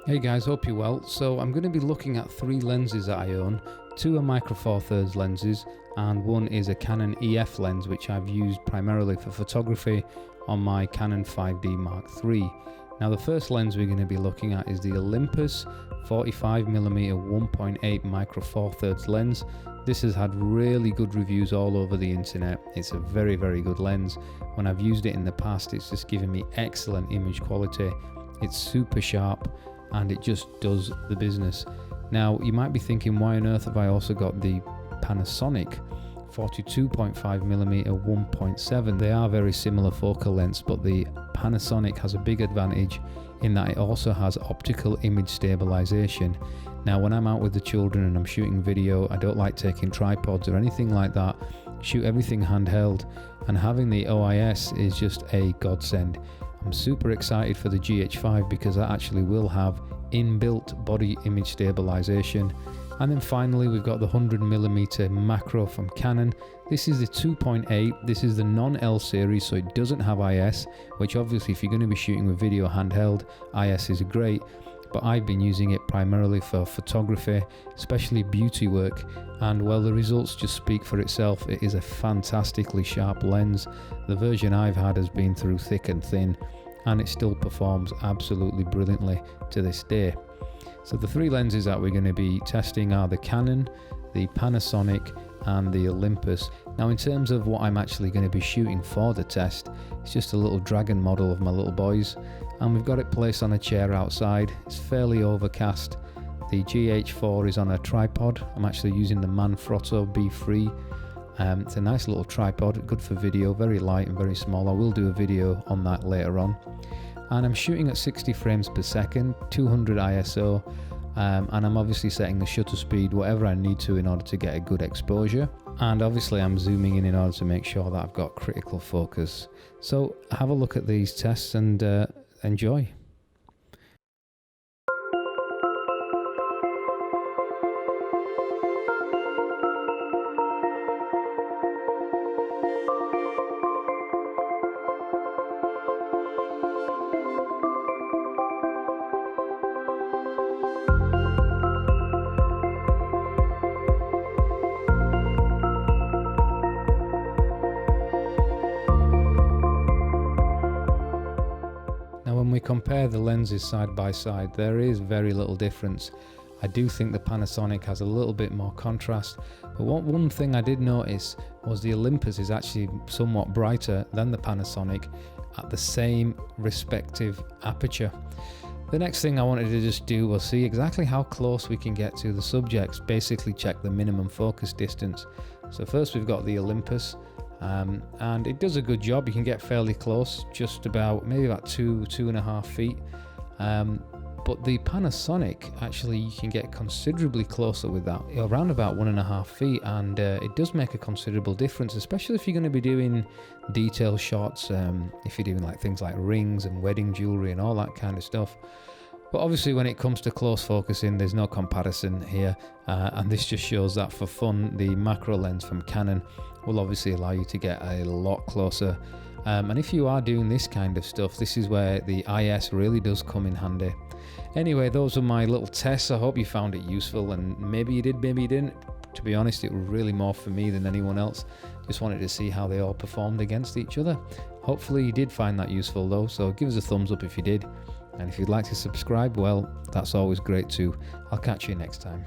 Hey guys, hope you're well. So I'm going to be looking at 3 lenses that I own. 2 are micro four thirds lenses and 1 is a Canon EF lens which I've used primarily for photography on my Canon 5D Mark III. Now the first lens we're going to be looking at is the Olympus 45mm 1.8 micro four thirds lens. This has had really good reviews all over the internet. It's a very good lens. When I've used it in the past, it's just given me excellent image quality. It's super sharp and it just does the business. Now you might be thinking, why on earth have I also got the Panasonic 42.5mm 1.7? They are very similar focal lengths, but the Panasonic has a big advantage in that it also has optical image stabilization. Now when I'm out with the children and I'm shooting video, I don't like taking tripods or anything like that. Shoot everything handheld, and having the OIS is just a godsend. I'm super excited for the GH5 because that actually will have inbuilt body image stabilization. And then finally we've got the 100mm macro from Canon. This is the 2.8, this is the non-L series, so it doesn't have IS, which obviously if you're going to be shooting with video handheld, IS is great. But I've been using it primarily for photography, especially beauty work, and well, the results just speak for itself. It is a fantastically sharp lens. The version I've had has been through thick and thin, and it still performs absolutely brilliantly to this day. So the 3 lenses that we're going to be testing are the Canon, the Panasonic and the Olympus. Now in terms of what I'm actually going to be shooting for the test, it's just a little dragon model of my little boys, and we've got it placed on a chair outside. It's fairly overcast. The GH4 is on a tripod. I'm actually using the Manfrotto B3. It's a nice little tripod, good for video, very light and very small. I will do a video on that later on. And I'm shooting at 60 frames per second, 200 ISO, and I'm obviously setting the shutter speed whatever I need to in order to get a good exposure. And obviously I'm zooming in order to make sure that I've got critical focus. So have a look at these tests and enjoy. When we compare the lenses side by side, there is very little difference. I do think the Panasonic has a little bit more contrast, but one thing I did notice was the Olympus is actually somewhat brighter than the Panasonic at the same respective aperture. The next thing I wanted to just do was see exactly how close we can get to the subjects, basically check the minimum focus distance. So first we've got the Olympus. And it does a good job. You can get fairly close, just about maybe about 2.5 feet. But the Panasonic, actually you can get considerably closer with that, around about 1.5 feet, and it does make a considerable difference, especially if you're going to be doing detail shots, if you're doing like things like rings and wedding jewelry and all that kind of stuff. But obviously when it comes to close focusing, there's no comparison here, and this just shows that for fun, the macro lens from Canon will obviously allow you to get a lot closer. And if you are doing this kind of stuff, this is where the IS really does come in handy. Anyway, those are my little tests. I hope you found it useful, and maybe you did, maybe you didn't. To be honest, it was really more for me than anyone else. Just wanted to see how they all performed against each other. Hopefully you did find that useful though, so give us a thumbs up if you did. And if you'd like to subscribe, well, that's always great too. I'll catch you next time.